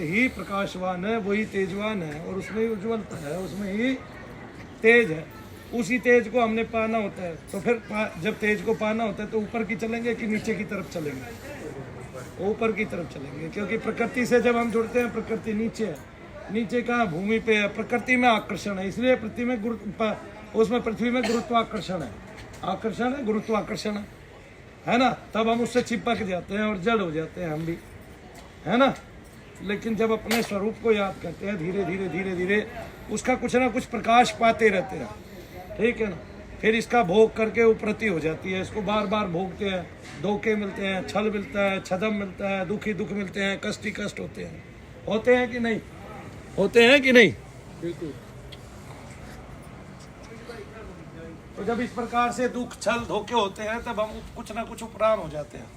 ही प्रकाशवान है, वही तेजवान है और उसमें ही उज्ज्वलता है, उसमें ही तेज है। उसी तेज को हमने पाना होता है। तो फिर जब तेज को पाना होता है तो ऊपर की चलेंगे कि नीचे की तरफ चलेंगे? ऊपर की तरफ चलेंगे, क्योंकि प्रकृति से जब हम जुड़ते हैं, प्रकृति नीचे है। नीचे कहाँ? भूमि पे है। प्रकृति में आकर्षण है, इसलिए पृथ्वी में उसमें पृथ्वी में गुरुत्वाकर्षण है। आकर्षण है, गुरुत्वाकर्षण है ना। तब हम उससे चिपक जाते हैं और जड़ हो जाते हैं हम भी, है ना। लेकिन जब अपने स्वरूप को याद करते हैं, धीरे धीरे धीरे धीरे उसका कुछ ना कुछ प्रकाश पाते रहते हैं, ठीक है ना। फिर इसका भोग करके उपरति हो जाती है, इसको बार बार भोगते हैं। धोखे मिलते हैं, छल मिलता है, छदम मिलता है, दुखी दुख मिलते हैं, कष्टी कष्ट होते हैं। होते हैं कि नहीं? होते हैं कि नहीं? बिल्कुल। तो जब इस प्रकार से दुख छल धोखे होते हैं तब हम कुछ ना कुछ उपराम हो जाते हैं,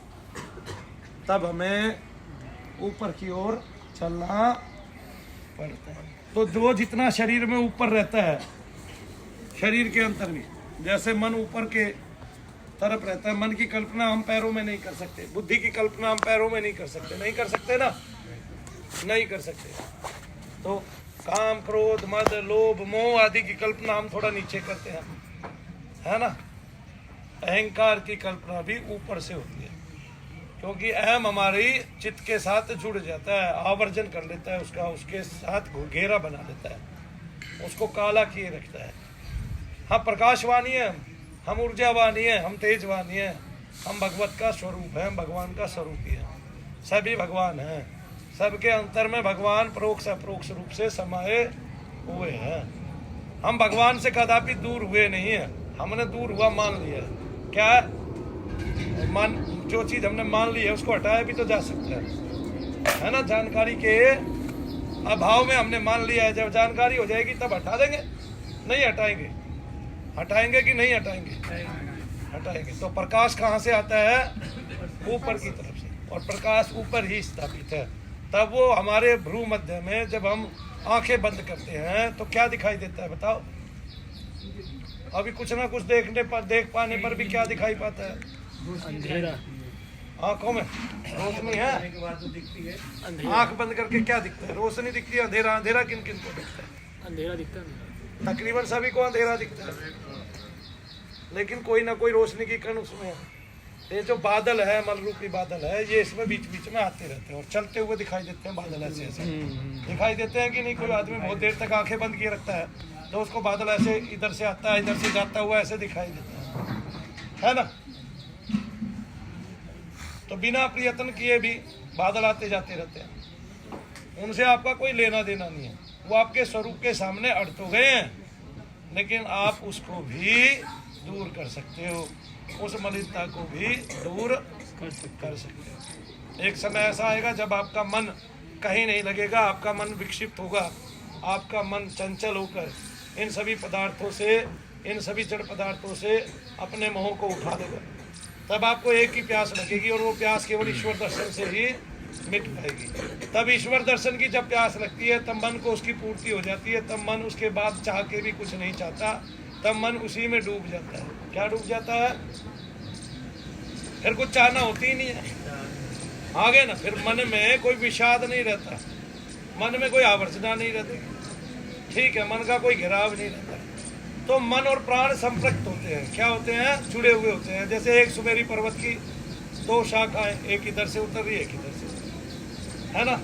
तब हमें ऊपर की ओर चलना पड़ता है। तो जो जितना शरीर में ऊपर रहता है, शरीर के अंतर भी, जैसे मन ऊपर के तरफ रहता है, मन की कल्पना हम पैरों में नहीं कर सकते, बुद्धि की कल्पना हम पैरों में नहीं कर सकते, नहीं कर सकते ना, नहीं कर सकते। तो काम क्रोध मद लोभ मोह आदि की कल्पना हम थोड़ा नीचे करते हैं, है ना। अहंकार की कल्पना भी ऊपर से होती है, क्योंकि अहम हमारी चित्त के साथ जुड़ जाता है, आवर्जन कर लेता है उसका, उसके साथ घेरा बना लेता है, उसको काला किए रखता है। हम प्रकाशवानी है, हम ऊर्जावानी है, हम तेजवानी है, हम भगवत का स्वरूप है, भगवान का स्वरूप ही है। सभी भगवान हैं, सबके अंतर में भगवान परोक्ष अपरोक्ष रूप से समाये हुए हैं। हम भगवान से कदापि दूर हुए नहीं है, हमने दूर हुआ मान लिया। क्या मान? जो चीज हमने मान ली है उसको हटाया भी तो जा सकता है ना। जानकारी के अभाव में हमने मान लिया है, जब जानकारी हो जाएगी तब हटा देंगे, नहीं हटाएंगे। हटाएंगे कि नहीं हटाएंगे? हटाएंगे। तो प्रकाश कहाँ से आता है? ऊपर की तरफ से, और प्रकाश ऊपर ही स्थापित है। तब वो हमारे भ्रू मध्य में जब हम आंखें बंद करते हैं तो क्या दिखाई देता है बताओ? अभी कुछ ना कुछ देख पाने पर भी क्या दिखाई पाता है? अंधेरा। आंखों में रोशनी है, आंख बंद करके क्या दिखता है? रोशनी दिखती है। अंधेरा, अंधेरा किन किन को दिखता है? अंधेरा दिखता है, तकरीबन सभी को अंधेरा दिखता है, लेकिन कोई ना कोई रोशनी की कण उसमें है। ये जो बादल है, मल रूपी बादल है, ये इसमें बीच बीच में आते रहते हैं और चलते हुए दिखाई देते हैं। बादल ऐसे ऐसे दिखाई देते हैं कि नहीं? कोई आदमी बहुत देर तक आंखें बंद किए रखता है तो उसको बादल ऐसे इधर से आता है, इधर से जाता हुआ ऐसे दिखाई देता है ना। तो बिना प्रयत्न किए भी बादल आते जाते रहते हैं, उनसे आपका कोई लेना देना नहीं है। वो आपके स्वरूप के सामने अड़ तो गए हैं, लेकिन आप उसको भी दूर कर सकते हो, उस मलिनता को भी दूर कर सकते हो। एक समय ऐसा आएगा जब आपका मन कहीं नहीं लगेगा, आपका मन विक्षिप्त होगा, आपका मन चंचल होकर इन सभी पदार्थों से, इन सभी जड़ पदार्थों से अपने मोह को उठा देगा। तब आपको एक ही प्यास लगेगी और वो प्यास केवल ईश्वर दर्शन से ही मिट पाएगी। तब ईश्वर दर्शन की जब प्यास लगती है तब मन को उसकी पूर्ति हो जाती है। तब मन उसके बाद चाह के भी कुछ नहीं चाहता, तब मन उसी में डूब जाता है। क्या डूब जाता है? फिर कुछ चाहना होती ही नहीं है आगे ना। फिर मन में कोई विषाद नहीं रहता, मन में कोई आवर्जना नहीं रहती, ठीक है, मन का कोई घेराव नहीं रहता। तो मन और प्राण संपृक्त होते हैं। क्या होते हैं? जुड़े हुए होते हैं। जैसे एक सुमेरी पर्वत की दो शाखाएं, एक इधर से उतर रही है, एक इधर से, है ना।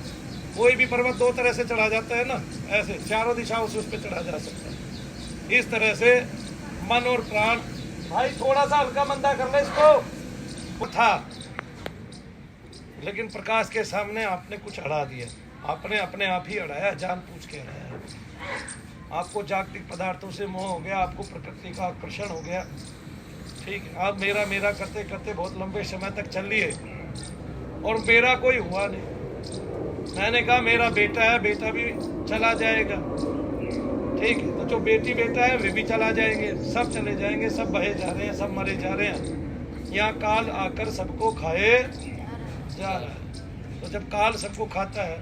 कोई भी पर्वत दो तरह से चढ़ा जाता है ना, ऐसे चारों दिशाओं से उस पर चढ़ा जा सकता है। इस तरह से मन और प्राण। भाई थोड़ा सा हल्का मंदा कर ले इसको, उठा। लेकिन प्रकाश के सामने आपने कुछ अड़ा दिया, आपने अपने आप ही अड़ाया, जान पूछ के अड़ाया। आपको जागतिक पदार्थों से मोह हो गया, आपको प्रकृति का आकर्षण हो गया, ठीक है। आप मेरा मेरा करते करते बहुत लंबे समय तक चल लिए और मेरा कोई हुआ नहीं। मैंने कहा मेरा बेटा है, बेटा भी चला जाएगा, ठीक है। तो जो बेटी बेटा है वे भी चला जाएंगे, सब चले जाएंगे, सब बहे जा रहे हैं, सब मरे जा रहे हैं। यहाँ काल आकर सबको खाए जा रहा है। तो जब काल सबको खाता है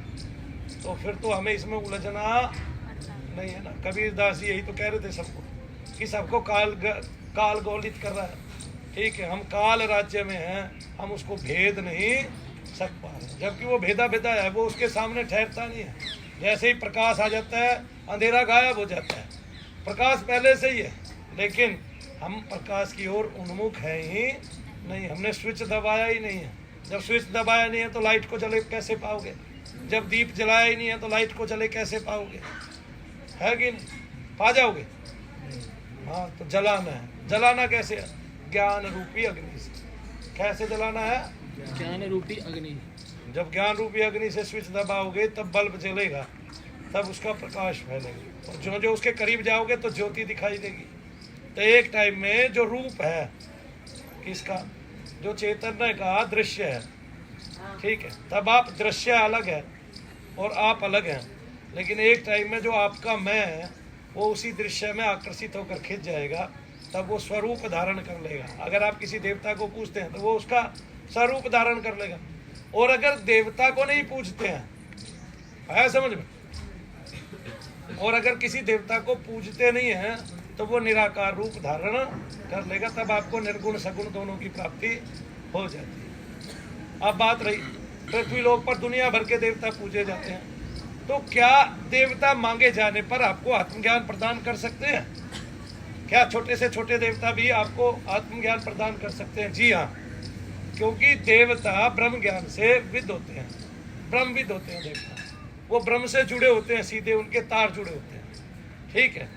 तो फिर तो हमें इसमें उलझना नहीं है ना। कबीरदास यही तो कह रहे थे सबको कि सबको काल गौलित कर रहा है, ठीक है। हम काल राज्य में हैं, हम उसको भेद नहीं सक पा रहे। जबकि वो भेदा भेदा है, वो उसके सामने ठहरता नहीं है। जैसे ही प्रकाश आ जाता है अंधेरा गायब हो जाता है। प्रकाश पहले से ही है, लेकिन हम प्रकाश की ओर उन्मुख है ही नहीं, हमने स्विच दबाया ही नहीं है। जब स्विच दबाया नहीं है तो लाइट को जले कैसे पाओगे? जब दीप जलाया ही नहीं है तो लाइट को जले कैसे पाओगे? है कि नहीं? पा जाओगे? हाँ, तो जलाना है। जलाना कैसे है? ज्ञान रूपी अग्नि से। कैसे जलाना है? ज्ञान रूपी अग्नि। जब ज्ञान रूपी अग्नि से स्विच दबाओगे तब बल्ब जलेगा, तब उसका प्रकाश फैलेगा, और जो जो उसके करीब जाओगे तो ज्योति दिखाई देगी। तो एक टाइम में जो रूप है किसका, जो चैतन्य का दृश्य है, ठीक है, तब आप दृश्य अलग है और आप अलग हैं। लेकिन एक टाइम में जो आपका मैं है वो उसी दृश्य में आकर्षित होकर खिंच जाएगा, तब वो स्वरूप धारण कर लेगा। अगर आप किसी देवता को पूजते हैं तो वो उसका स्वरूप धारण कर लेगा। और अगर देवता को नहीं पूजते हैं, आया समझ में, और अगर किसी देवता को पूजते नहीं हैं तो वो निराकार रूप धारण कर लेगा, तब आपको निर्गुण सगुण दोनों की प्राप्ति हो जाती है। अब बात रही पृथ्वी लोक पर दुनिया भर के देवता पूजे जाते हैं, तो क्या देवता मांगे जाने पर आपको आत्मज्ञान प्रदान कर सकते हैं? क्या छोटे से छोटे देवता भी आपको आत्मज्ञान प्रदान कर सकते हैं? जी हाँ, क्योंकि देवता ब्रह्म ज्ञान से विद होते हैं, ब्रह्मविद होते हैं देवता। वो ब्रह्म से जुड़े होते हैं, सीधे उनके तार जुड़े होते हैं, ठीक है।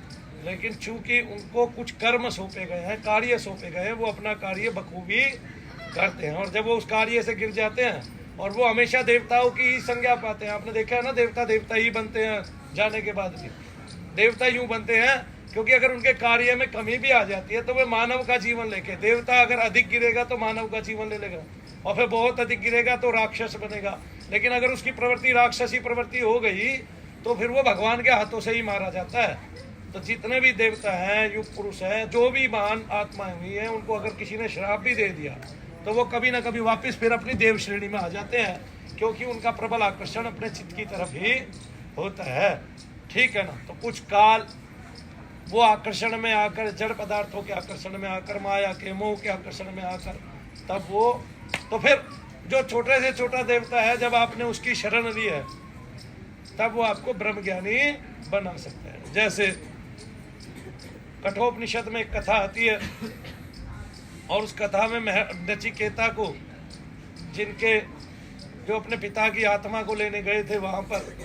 लेकिन चूंकि उनको कुछ कर्म सौंपे गए हैं, कार्य सौंपे गए हैं, वो अपना कार्य बखूबी करते हैं। और जब वो उस कार्य से गिर जाते हैं और वो हमेशा देवताओं की ही संज्ञा पाते हैं। आपने देखा है ना, देवता देवता ही बनते हैं जाने के बाद भी। देवता यूं बनते हैं क्योंकि अगर उनके कार्य में कमी भी आ जाती है तो वे मानव का जीवन लेके, देवता अगर अधिक गिरेगा तो मानव का जीवन ले लेगा, और फिर बहुत अधिक गिरेगा तो राक्षस बनेगा। लेकिन अगर उसकी प्रवृत्ति राक्षसी प्रवृत्ति हो गई तो फिर वो भगवान के हाथों से ही मारा जाता है। तो जितने भी देवता हैं, युग पुरुष हैं, जो भी महान आत्माएं हुई हैं, उनको अगर किसी ने श्राप भी दे दिया तो वो कभी ना कभी वापस फिर अपनी देव श्रेणी में आ जाते हैं, क्योंकि उनका प्रबल आकर्षण अपने चित्त की तरफ ही होता है, ठीक है ना। तो कुछ काल वो आकर्षण में आकर, जड़ पदार्थों के आकर्षण में आकर, माया के मोह के आकर्षण में आकर, तब वो, तो फिर जो छोटे से छोटा देवता है, जब आपने उसकी शरण ली है तब वो आपको ब्रह्मज्ञानी बना सकता है। जैसे कठोपनिषद में एक कथा आती है, और उस कथा में नचिकेता को, जिनके जो अपने पिता की आत्मा को लेने गए थे वहाँ पर,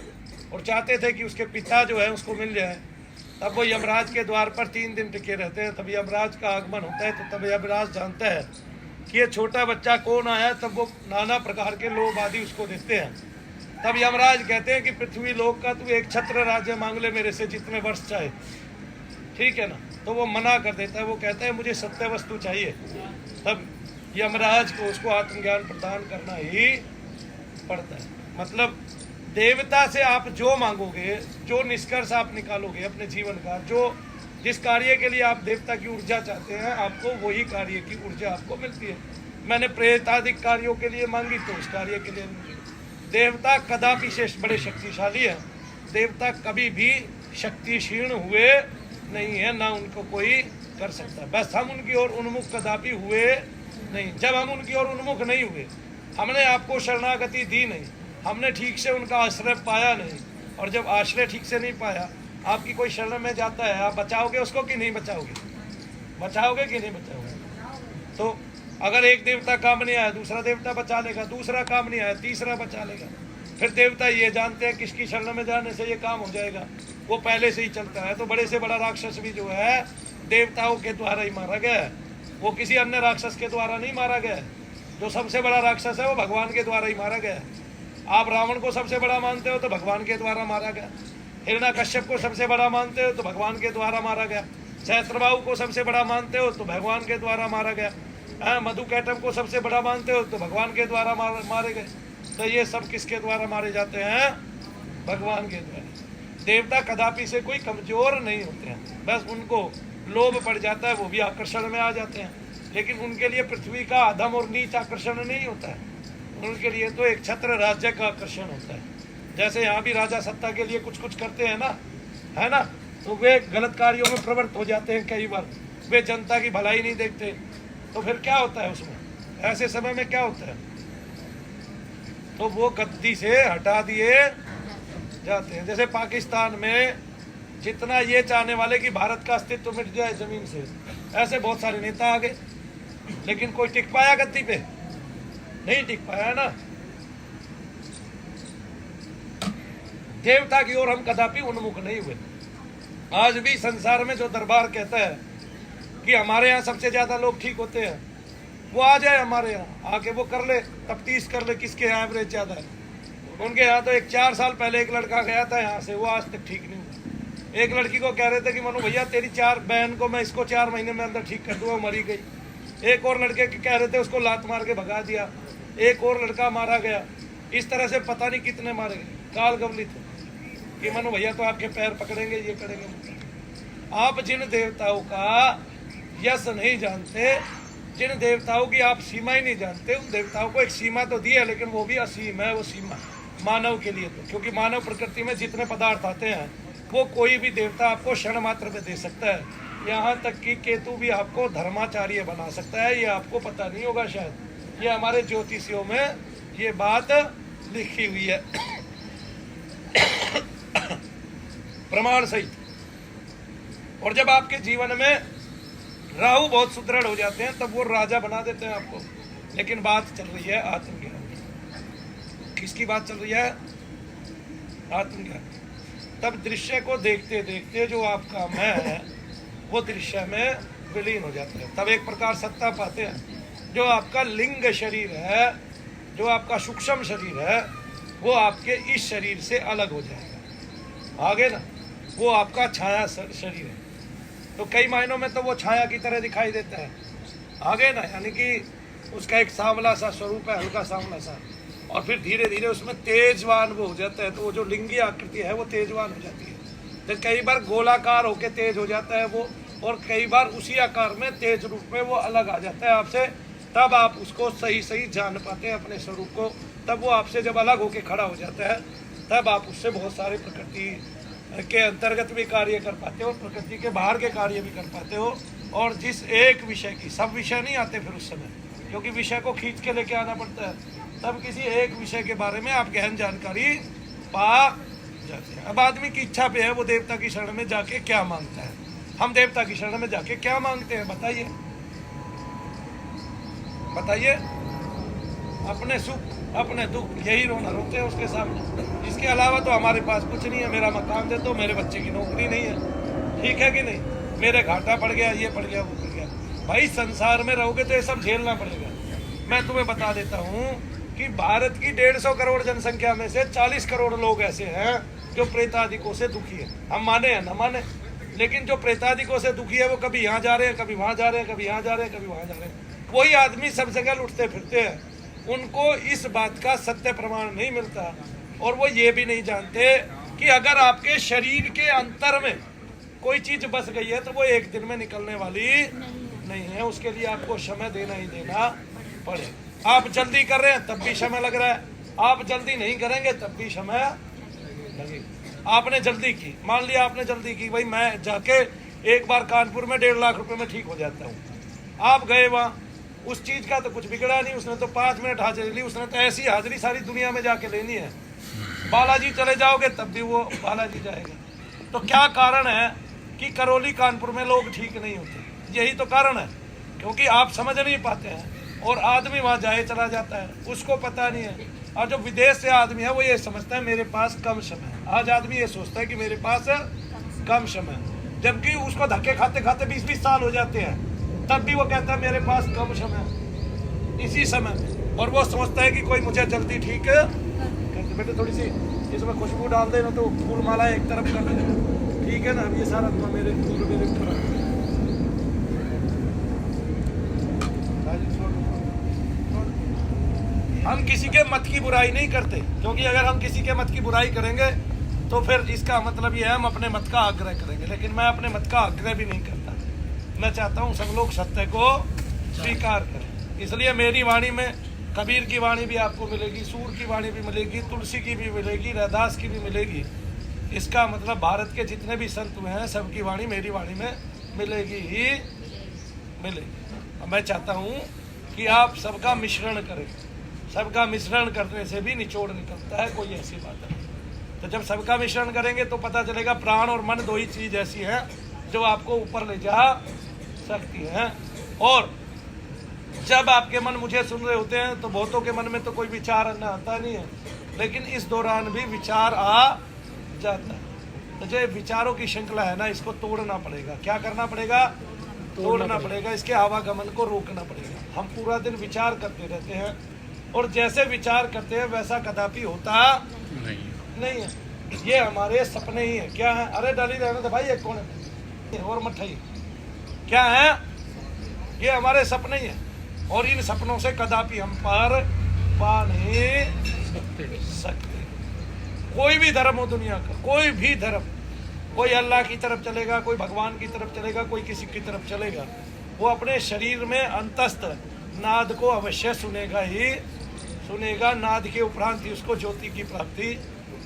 और चाहते थे कि उसके पिता जो है उसको मिल जाए, तब वो यमराज के द्वार पर 3 दिन टिके रहते हैं। तब यमराज का आगमन होता है, तो तब यमराज जानता है कि ये छोटा बच्चा कौन आया। तब वो नाना प्रकार के लोभ आदि उसको देते हैं। तब यमराज कहते हैं कि पृथ्वी लोक का तू एक छत्र राज्य मांग ले मेरे से, जितने वर्ष चाहे, ठीक है ना। तो वो मना कर देता है, वो कहता है मुझे सत्य वस्तु चाहिए। तब यमराज को उसको आत्मज्ञान प्रदान करना ही पड़ता है। मतलब देवता से आप जो मांगोगे, जो निष्कर्ष आप निकालोगे अपने जीवन का, जो जिस कार्य के लिए आप देवता की ऊर्जा चाहते हैं, आपको वही कार्य की ऊर्जा आपको मिलती है। मैंने प्रेतादिक कार्यों के लिए मांगी तो उस कार्य के लिए मिली। देवता कदापि शेष बड़े शक्तिशाली है, देवता कभी भी शक्ति क्षीण हुए नहीं है, ना उनको कोई कर सकता। बस हम उनकी ओर उन्मुख कदापि हुए नहीं। जब हम उनकी ओर उन्मुख नहीं हुए, हमने आपको शरणागति दी नहीं, हमने ठीक से उनका आश्रय पाया नहीं, और जब आश्रय ठीक से नहीं पाया, आपकी कोई शरण में जाता है, आप बचाओगे उसको कि नहीं बचाओगे? बचाओगे कि नहीं बचाओगे? तो अगर एक देवता काम नहीं आया, दूसरा देवता बचा लेगा, दूसरा काम नहीं आया, तीसरा बचा लेगा। फिर देवता ये जानते हैं किसकी शरण में जाने से ये काम हो जाएगा, वो पहले से ही चलता है। तो बड़े से बड़ा राक्षस भी जो है देवताओं के द्वारा ही मारा गया है, वो किसी अन्य राक्षस के द्वारा नहीं मारा गया है। जो सबसे बड़ा राक्षस है वो भगवान के द्वारा ही मारा गया है। आप रावण को सबसे बड़ा मानते हो तो भगवान के द्वारा मारा गया। हिरण्यकश्यप को सबसे बड़ा मानते हो तो भगवान के द्वारा मारा गया। सहस्त्रबाहु को सबसे बड़ा मानते हो तो भगवान के द्वारा मारा गया। मधुकैटभ को सबसे बड़ा मानते हो तो भगवान के द्वारा मारे गए। तो ये सब किसके द्वारा मारे जाते हैं? भगवान के द्वारा। देवता कदापि से कोई कमजोर नहीं होते हैं, बस उनको लोभ पड़ जाता है, वो भी आकर्षण में आ जाते हैं। लेकिन उनके लिए पृथ्वी का अधम और नीच आकर्षण नहीं होता है, उनके लिए तो एक छत्र राज्य का आकर्षण होता है। जैसे यहाँ भी राजा सत्ता के लिए कुछ कुछ करते हैं ना, है ना, तो वे गलत कार्यों में प्रवृत्त हो जाते हैं। कई बार वे जनता की भलाई नहीं देखते, तो फिर क्या होता है उसमें? ऐसे समय में क्या होता है? तो वो गद्दी से हटा दिए जाते हैं। जैसे पाकिस्तान में जितना ये चाहने वाले कि भारत का अस्तित्व मिट जाए जमीन से, ऐसे बहुत सारे नेता आ गए, लेकिन कोई टिक पाया गद्दी पे? नहीं टिक पाया ना। देवता की ओर हम कदापि उन्मुख नहीं हुए। आज भी संसार में जो दरबार कहता है कि हमारे यहाँ सबसे ज्यादा लोग ठीक होते हैं, वो आ जाए हमारे यहाँ, आके वो कर ले, तफ्तीश कर ले किसके यहाँ एवरेज ज्यादा है। उनके यहाँ तो 4 साल पहले एक लड़का गया था यहाँ से, वो आज तक ठीक नहीं हुआ। एक लड़की को कह रहे थे कि मनु भैया तेरी 4 बहन को मैं इसको 4 महीने में अंदर ठीक कर दूंगा, मरी गई। एक और लड़के कह रहे थे उसको लात मार के भगा दिया, एक और लड़का मारा गया। इस तरह से पता नहीं कितने मारे गए। काल गवली थे कि मनु भैया तो आपके पैर पकड़ेंगे, ये करेंगे। आप जिन देवताओं का यश नहीं जानते, जिन देवताओं की आप सीमा ही नहीं जानते, उन देवताओं को एक सीमा तो दी है, लेकिन वो भी असीम है वो सीमा मानव के लिए। तो क्योंकि मानव प्रकृति में जितने पदार्थ आते हैं वो कोई भी देवता आपको क्षण मात्र में दे सकता है। यहाँ तक कि केतु भी आपको धर्माचार्य बना सकता है, ये आपको पता नहीं होगा शायद। ये हमारे ज्योतिषियों में ये बात लिखी हुई है प्रमाण सहित। और जब आपके जीवन में राहु बहुत सुदृढ़ हो जाते हैं तब वो राजा बना देते हैं आपको। लेकिन बात चल रही है आत्मज्ञान। किसकी बात चल रही है? आत्मज्ञान। तब दृश्य को देखते देखते जो आपका मैं है वो दृश्य में विलीन हो जाता है। तब एक प्रकार सत्ता पाते हैं। जो आपका लिंग शरीर है, जो आपका सूक्ष्म शरीर है, वो आपके इस शरीर से अलग हो जाएगा। आगे ना वो आपका छाया शरीर है, तो कई मायनों में तो वो छाया की तरह दिखाई देता है। आगे ना, यानी कि उसका एक सांवला सा स्वरूप है, हल्का सांवला सा, और फिर धीरे धीरे उसमें तेजवान वो हो जाता है। तो वो जो लिंगी आकृति है वो तेजवान हो जाती है। तो कई बार गोलाकार होके तेज हो जाता है वो, और कई बार उसी आकार में तेज रूप में वो अलग आ जाता है आपसे। तब आप उसको सही सही जान पाते हैं अपने स्वरूप को। तब वो आपसे जब अलग होके खड़ा हो जाता है तब आप उससे बहुत सारे प्रकृति के अंतर्गत भी कार्य कर पाते हो, प्रकृति के बाहर के कार्य भी कर पाते हो। और जिस एक विषय की, सब विषय नहीं आते फिर उस समय, क्योंकि विषय को खींच के लेके आना पड़ता है। तब किसी एक विषय के बारे में आप गहन जानकारी पा जाते हैं। अब आदमी की इच्छा पे है वो देवता की शरण में जाके क्या मांगता है। हम देवता की शरण में जाके क्या मांगते हैं बताइए? बताइए। अपने सुख अपने दुख, यही रोना रोते हैं उसके सामने। इसके अलावा तो हमारे पास कुछ नहीं है। मेरा मकान दे दो, मेरे बच्चे की नौकरी नहीं है, ठीक है कि नहीं, मेरे घाटा पड़ गया, ये पड़ गया, वो पड़ गया। भाई संसार में रहोगे तो ये सब झेलना पड़ेगा। मैं तुम्हें बता देता हूँ कि भारत की 150 करोड़ जनसंख्या में से 40 करोड़ लोग ऐसे हैं जो प्रेतादिकों से दुखी है। हम माने या न माने, लेकिन जो प्रेतादिकों से दुखी है वो कभी यहाँ जा रहे हैं, कभी वहाँ जा रहे हैं, कभी यहाँ जा रहे हैं, कभी वहाँ जा रहे हैं। वही आदमी सब जगह लुटते फिरते हैं। उनको इस बात का सत्य प्रमाण नहीं मिलता, और वो ये भी नहीं जानते कि अगर आपके शरीर के अंतर में कोई चीज बस गई है तो वो एक दिन में निकलने वाली नहीं है। उसके लिए आपको समय देना ही देना पड़े। आप जल्दी कर रहे हैं तब भी समय लग रहा है, आप जल्दी नहीं करेंगे तब भी समय लगेगा। आपने जल्दी की, मान लिया आपने जल्दी की, भाई मैं जाके एक बार कानपुर में 1.5 लाख रुपए में ठीक हो जाता हूँ। आप गए वहाँ, उस चीज का तो कुछ बिगड़ा नहीं, उसने तो 5 मिनट हाजिरी ली, उसने तो ऐसी हाजिरी सारी दुनिया में जाके लेनी है। बालाजी चले जाओगे तब भी वो बालाजी जाएगा। तो क्या कारण है कि करौली कानपुर में लोग ठीक नहीं होते? यही तो कारण है, क्योंकि आप समझ नहीं पाते हैं। और आदमी वहाँ जाए चला जाता है, उसको पता नहीं है। और जो विदेश से आदमी है वो ये समझता है मेरे पास कम समय है। आज आदमी ये सोचता है कि मेरे पास कम समय, जबकि उसको धक्के खाते खाते 20-20 साल हो जाते हैं, तब भी वो कहता है मेरे पास कम समय, इसी समय में। और वो समझता है कि कोई मुझे जल्दी ठीक करते। बेटे थोड़ी सी इसमें खुशबू डाल देना तो फूल माला एक तरफ कर देना, ठीक है ना। अब ये सारा तो मेरे फूल मेरे ऊपर। हम किसी के मत की बुराई नहीं करते, क्योंकि अगर हम किसी के मत की बुराई करेंगे तो फिर इसका मतलब ये है हम अपने मत का आग्रह करेंगे। लेकिन मैं अपने मत का आग्रह भी नहीं करता। मैं चाहता हूँ सब लोग सत्य को स्वीकार करें। इसलिए मेरी वाणी में कबीर की वाणी भी आपको मिलेगी, सूर की वाणी भी मिलेगी, तुलसी की भी मिलेगी, रैदास की भी मिलेगी। इसका मतलब भारत के जितने भी संत हुए हैं सबकी वाणी मेरी वाणी में मिलेगी ही मिलेगी। मैं चाहता हूँ कि आप सबका मिश्रण करें, सबका मिश्रण करने से भी निचोड़ निकलता है, कोई ऐसी बात नहीं। तो जब सबका मिश्रण करेंगे तो पता चलेगा प्राण और मन दो ही चीज ऐसी है जो आपको ऊपर ले जा सकती है। और जब आपके मन मुझे सुन रहे होते हैं तो बहुतों के मन में तो कोई विचार आना आता नहीं है, लेकिन इस दौरान भी विचार आ जाता है। तो जो विचारों की श्रृंखला है ना, इसको तोड़ना पड़ेगा। क्या करना पड़ेगा? तोड़ना पड़ेगा। इसके आवागमन को रोकना पड़ेगा। हम पूरा दिन विचार करते रहते हैं और जैसे विचार करते हैं वैसा कदापि होता नहीं है। ये हमारे सपने ही है। क्या है? अरे डाली रहने दे भाई, एक कौन है और मठाई क्या है? ये हमारे सपने ही है और इन सपनों से कदापि हम पार पा नहीं सकते। कोई भी धर्म हो दुनिया का, कोई भी धर्म, कोई अल्लाह की तरफ चलेगा, कोई भगवान की तरफ चलेगा, कोई किसी की तरफ चलेगा, वो अपने शरीर में अंतस्थ नाद को अवश्य सुनेगा ही सुनेगा। नाद के उपरांत ही उसको ज्योति की प्राप्ति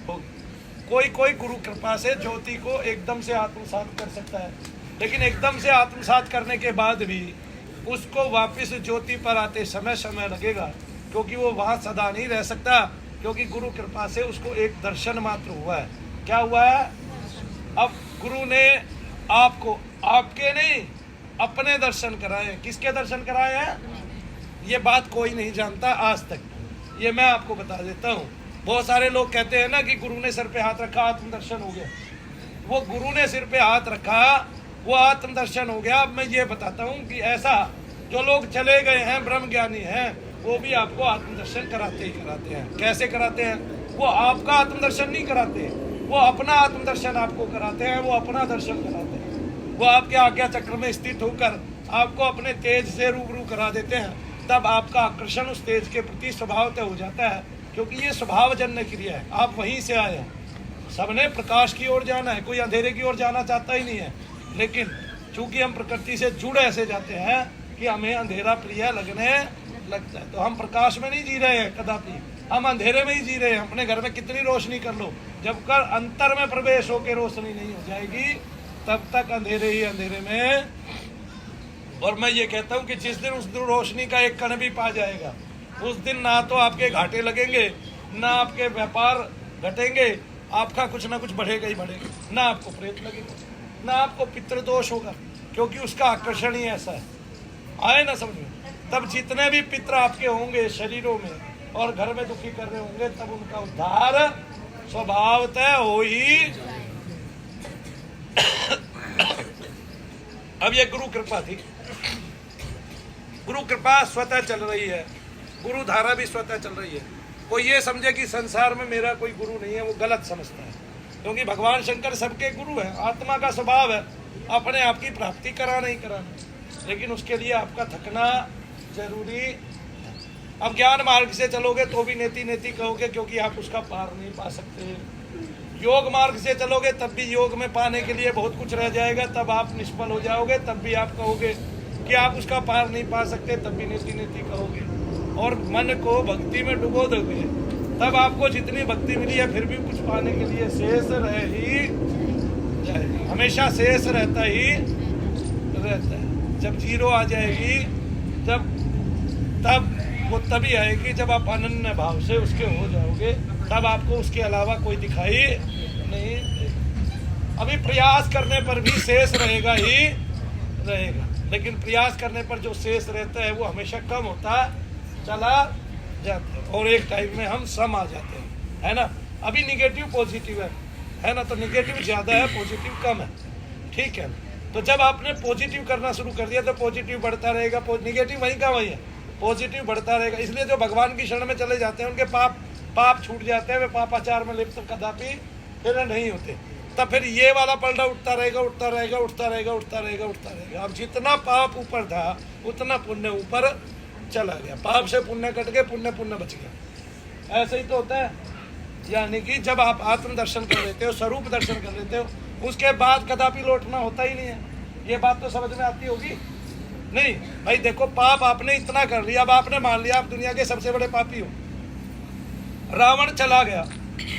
होगी। कोई गुरु कृपा से ज्योति को एकदम से आत्मसात कर सकता है, लेकिन एकदम से आत्मसात करने के बाद भी उसको वापस ज्योति पर आते समय लगेगा, क्योंकि वो वहाँ सदा नहीं रह सकता, क्योंकि गुरु कृपा से उसको एक दर्शन मात्र हुआ है। क्या हुआ है? अब गुरु ने आपको, आपके नहीं, अपने दर्शन कराए। किसके दर्शन कराए हैं? ये बात कोई नहीं जानता आज तक, ये मैं आपको बता देता हूँ। बहुत सारे लोग कहते हैं ना कि गुरु ने सिर पे हाथ रखा, आत्मदर्शन हो गया। वो गुरु ने सिर पे हाथ रखा, वो आत्मदर्शन हो गया। अब मैं ये बताता हूँ कि ऐसा जो लोग चले गए हैं, ब्रह्म ज्ञानी हैं, वो भी आपको आत्मदर्शन कराते ही कराते हैं। कैसे कराते हैं? वो आपका आत्मदर्शन नहीं कराते, वो अपना आत्मदर्शन आपको कराते हैं, वो अपना दर्शन कराते हैं। वो आपके आज्ञा चक्र में स्थित होकर आपको अपने तेज से रूबरू करा देते हैं। तब आपका आकर्षण उस तेज के प्रति स्वभावतः हो जाता है, क्योंकि ये स्वभावजन्य क्रिया है। आप वहीं से आए हैं। सबने प्रकाश की ओर जाना है, कोई अंधेरे की ओर जाना चाहता ही नहीं है। लेकिन चूंकि हम प्रकृति से जुड़ ऐसे जाते हैं कि हमें अंधेरा प्रिय लगने लगता है, तो हम प्रकाश में नहीं जी रहे हैं कदापि, हम अंधेरे में ही जी रहे हैं। अपने घर में कितनी रोशनी कर लो, जब कर अंतर में प्रवेश होकर रोशनी नहीं हो जाएगी, तब तक अंधेरे ही अंधेरे में। और मैं ये कहता हूँ कि जिस दिन उस दिन रोशनी का एक कण भी पा जाएगा, उस दिन ना तो आपके घाटे लगेंगे, ना आपके व्यापार घटेंगे, आपका कुछ ना कुछ बढ़ेगा ही बढ़ेगा। ना आपको प्रेत लगेगा, ना आपको पितृदोष होगा, क्योंकि उसका आकर्षण ही ऐसा है। आए ना समझ में? तब जितने भी पितृ आपके होंगे शरीरों में और घर में दुखी कर रहे होंगे, तब उनका उद्धार स्वभावतः हो ही। अब ये गुरु कृपा थी। गुरु कृपा स्वतः चल रही है, गुरु धारा भी स्वतः चल रही है। कोई ये समझे कि संसार में मेरा कोई गुरु नहीं है, वो गलत समझता है, क्योंकि भगवान शंकर सबके गुरु है। आत्मा का स्वभाव है अपने आप की प्राप्ति कराना ही कराना, लेकिन उसके लिए आपका थकना जरूरी। अब ज्ञान मार्ग से चलोगे तो भी नेति नेति कहोगे, क्योंकि आप उसका पार नहीं पा सकते। योग मार्ग से चलोगे तब भी योग में पाने के लिए बहुत कुछ रह जाएगा, तब आप निष्फल हो जाओगे, तब भी आप कहोगे कि आप उसका पार नहीं पा सकते, तब भी नेति नेति कहोगे। और मन को भक्ति में डुबो दोगे, तब आपको जितनी भक्ति मिली है फिर भी कुछ पाने के लिए शेष रह ही जाएगी। हमेशा शेष रहता ही रहता है। जब जीरो आ जाएगी, तब वो तभी आएगी जब आप अनन्य भाव से उसके हो जाओगे, तब आपको उसके अलावा कोई दिखाई नहीं देगा। अभी प्रयास करने पर भी शेष रहेगा ही रहेगा, लेकिन प्रयास करने पर जो शेष रहता है वो हमेशा कम होता चला जाता है, और एक टाइम में हम सम आ जाते हैं, है ना। अभी निगेटिव पॉजिटिव है ना, तो निगेटिव ज़्यादा है, पॉजिटिव कम है, ठीक है। तो जब आपने पॉजिटिव करना शुरू कर दिया तो पॉजिटिव बढ़ता रहेगा, निगेटिव वहीं का वही है, पॉजिटिव बढ़ता रहेगा। इसलिए जो भगवान की शरण में चले जाते हैं उनके पाप छूट जाते हैं, वे पापाचार में लिप्त कदापि फिर नहीं होते। तब फिर ये वाला पलड़ा उठता रहेगा, उठता रहेगा, उठता रहेगा, उठता रहेगा, उठता रहेगा। अब जितना पाप ऊपर था उतना पुण्य ऊपर चला गया, पाप से पुण्य कट गए, पुण्य बच गया। ऐसे ही तो होता है। यानी कि जब आप आत्म दर्शन कर लेते हो, स्वरूप दर्शन कर लेते हो, उसके बाद कदापि लौटना होता ही नहीं है। ये बात तो समझ में आती होगी। नहीं भाई देखो, पाप आपने इतना कर लिया, अब आपने मान लिया आप दुनिया के सबसे बड़े पापी हो। रावण चला गया,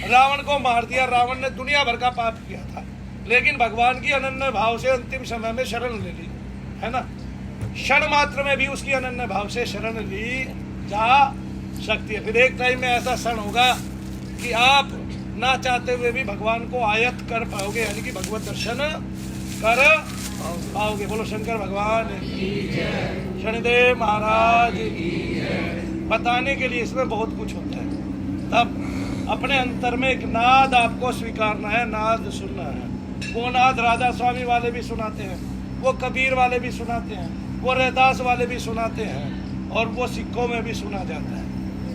रावण को मार दिया, रावण ने दुनिया भर का पाप किया था, लेकिन भगवान की अनन्य भाव से अंतिम समय में शरण ले ली, है ना। क्षण मात्र में भी उसकी अनन्य भाव से शरण ली जा शक्ति है। फिर एक टाइम में ऐसा क्षण होगा कि आप ना चाहते हुए भी भगवान को आयत कर पाओगे, यानी कि भगवत दर्शन कर पाओगे। बोलो शंकर भगवान की जय, शनिदेव महाराज की जय। बताने के लिए इसमें बहुत कुछ होता है। तब अपने अंतर में एक नाद आपको स्वीकारना है, नाद सुनना है। वो नाद राधा स्वामी वाले भी सुनाते हैं, वो कबीर वाले भी सुनाते हैं, वो रैदास वाले भी सुनाते हैं, और वो सिक्कों में भी सुना जाता है।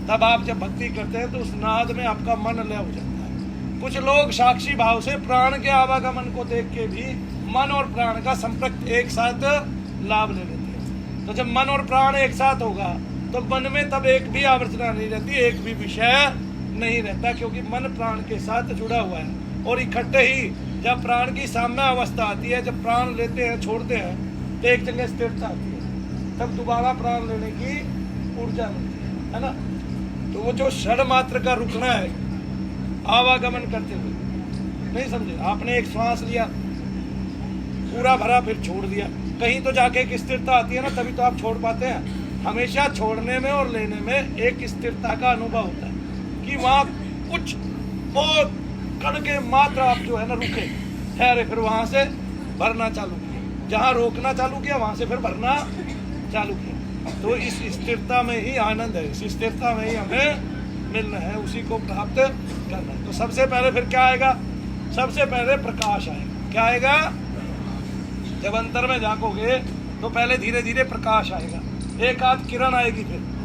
तब आप जब भक्ति करते हैं तो उस नाद में आपका मन लय हो जाता है। कुछ लोग साक्षी भाव से प्राण के आवागमन को देख के भी मन और प्राण का संपर्क एक साथ लाभ ले लेते हैं। तो जब मन और प्राण एक साथ होगा तो मन में तब एक भी आवर्जना नहीं रहती, एक भी विषय नहीं रहता, क्योंकि मन प्राण के साथ जुड़ा हुआ है। और इकट्ठे ही जब प्राण की साम्य अवस्था आती है, जब प्राण लेते हैं छोड़ते हैं तो एक जगह स्थिरता आती है, तब दोबारा प्राण लेने की ऊर्जा मिलती है ना। तो वो जो क्षण मात्र का रुकना है आवागमन करते हुए, नहीं समझे, आपने एक श्वास लिया पूरा भरा फिर छोड़ दिया, कहीं तो जाके एक स्थिरता आती है ना, तभी तो आप छोड़ पाते हैं। हमेशा छोड़ने में और लेने में एक स्थिरता का अनुभव होता है कि वहाँ कुछ बहुत कण के मात्र आप जो है ना रुके, ठहरे, फिर वहाँ से भरना चालू किया, जहाँ रोकना चालू किया वहाँ से फिर भरना चालू किया। तो इस स्थिरता में ही आनंद है, इस स्थिरता में ही हमें मिलना है, उसी को प्राप्त करना है। तो सबसे पहले फिर क्या आएगा? सबसे पहले प्रकाश आएगा। क्या आएगा? जब अंतर में झांकोगे तो पहले धीरे धीरे प्रकाश आएगा, एक आध किरण आएगी,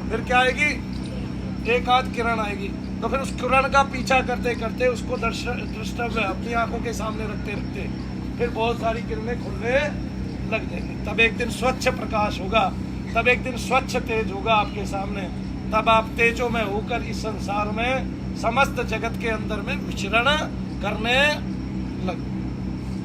फिर क्या आएगी? एक आध किरण आएगी। तो फिर उस किरण का पीछा करते करते उसको द्रष्टव्य अपनी आंखों के सामने रखते रखते फिर बहुत सारी किरणें खुलने लग जाएंगी। तब एक दिन स्वच्छ प्रकाश होगा, तब एक दिन स्वच्छ तेज होगा आपके सामने, तब आप तेजों में होकर इस संसार में समस्त जगत के अंदर में विचरण करने लग।